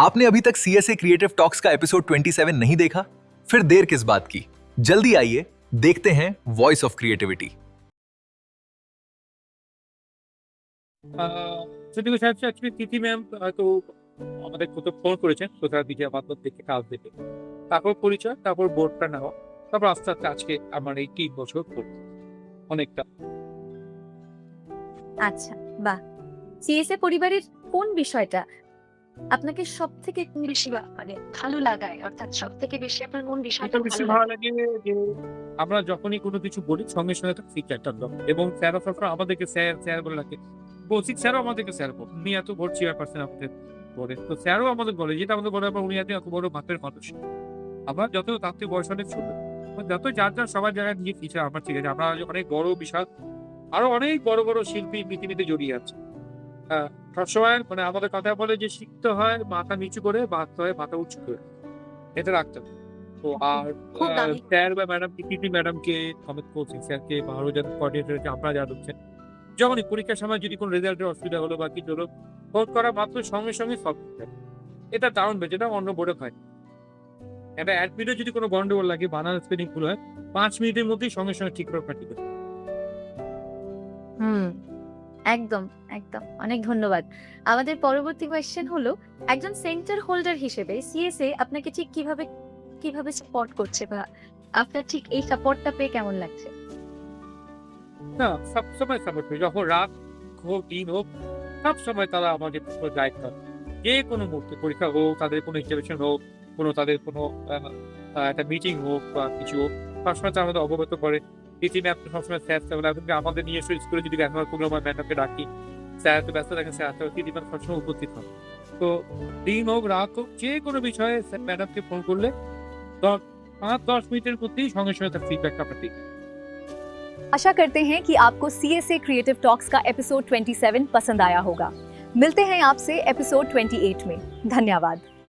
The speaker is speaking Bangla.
आपने अभी तक सीएसए क्रिएटिव टॉक्स का एपिसोड 27 नहीं देखा? फिर देर किस बात की, जल्दी आइए देखते हैं वॉइस ऑफ क्रिएटिविटी। সত্যি কথা হচ্ছে অ্যাকচুয়ালি তিথি ম্যাম হয়তো আমাদের কোথাও ফোন করেছেন সোশ্যাল মিডিয়া মাধ্যম থেকে কাজ থেকে, তারপর পরিচয়, তারপর বোর্ডটা নেওয়া, তারপর আস্তে আস্তে আজকে আমার এই 3 বছর পড়ছে অনেকটা। আচ্ছা, বাহ। সিএসএ পরিবারের কোন বিষয়টা আপনাকে সবথেকে বেশি মানে ভালো লাগায়, অর্থাৎ সব থেকে বেশি আপনার কোন বিষয়টা এটা বেশি ভালো লাগে যে আমরা যখনই কোনো কিছু বলি সঙ্গে সঙ্গে তার ফিডব্যাকটা দাও, এবং স্যারও সবসময় আমাদেরকে স্যার স্যার বলে ডাকে। কৌশিক স্যারও আমাদেরকে স্যার বলে, উনি এত বড় চেয়ারপারসন আমাদের বলে, তো স্যারও আমাদের বলে, যেটা আমাদের বলে উনি এত বড় মাপের মানুষ। আমরা যত তার থেকে বয়স অনেক ছোট, যত যার যার সবার জায়গায় নিয়ে টিচার আমার ঠিক আছে, আমরা অনেক বড় বিশাল আরো অনেক বড় বড় শিল্পী পৃথিবীতে জড়িয়ে আছে। সবসময় মানে আমাদের কথা বলে যে শিখতে হয় মাথা নিচু করে, বাঁধতে হয় মাথা উঁচু করে, এটা রাখতে হবে। তো আর খুব দামি। স্যার বা ম্যাডাম পিটি ম্যাডামকে, অমিত কৌশিক স্যারকে বা আরো যারা কোঅর্ডিনেটরকে আপনারা যা ঢুকছেন, যখনই পরীক্ষার সময় যদি কোনো রেজাল্টের অসুবিধা হলো বা কিছু হলো, ফোন করা মাত্র সঙ্গে সঙ্গে সব ঠিক থাকে। এটা দারুণ বেশ, এটা অন্য বোর্ডে হয়। একটা অ্যাডমিটে যদি কোনো গন্ডগোল লাগে, বানান স্পেলিং ভুল হয়, 5 মিনিটের মধ্যেই সঙ্গে সঙ্গে ঠিক করে পাঠিয়ে দেবে। হুম, একদম একদম অনেক ধন্যবাদ। আমাদের পরবর্তী কোয়েশ্চেন হলো, একজন সেন্টার হোল্ডার হিসেবে সিএসএ আপনাকে ঠিক কিভাবে সাপোর্ট করছে, বা আপনার ঠিক এই সাপোর্টটা পেয়ে কেমন লাগছে? না, সবসময় সাপোর্ট করি, যখন রাত হোক দিন হোক সবসময় তারা আমাদের গাইড করে। যে কোনো মুহূর্তে পরীক্ষা হোক, তাদের কোনো এক্সামিনেশন হোক, তাদের কোনো একটা মিটিং হোক বা কিছু হোক, সবসময় তারা আমাদের অবগত করে। তিথি ম্যাম সবসময় স্যার আমাদের নিয়ে এসে স্কুলে যদি ব্যবহার করলে আমার ম্যাডামকে ডাকি, স্যার তো ব্যস্ত থাকেন, স্যার তিথি ম্যাম সবসময় উপস্থিত হন। তো দিন হোক রাত হোক যে কোনো বিষয়ে ম্যাডামকে ফোন করলে 5-10 মিনিটের মধ্যেই সঙ্গে সঙ্গে তার ফিডব্যাকটা আমরা দিই। आशा करते हैं कि आपको सीएसए क्रिएटिव टॉक्स का एपिसोड 27 पसंद आया होगा। मिलते हैं आपसे एपिसोड 28 में। धन्यवाद।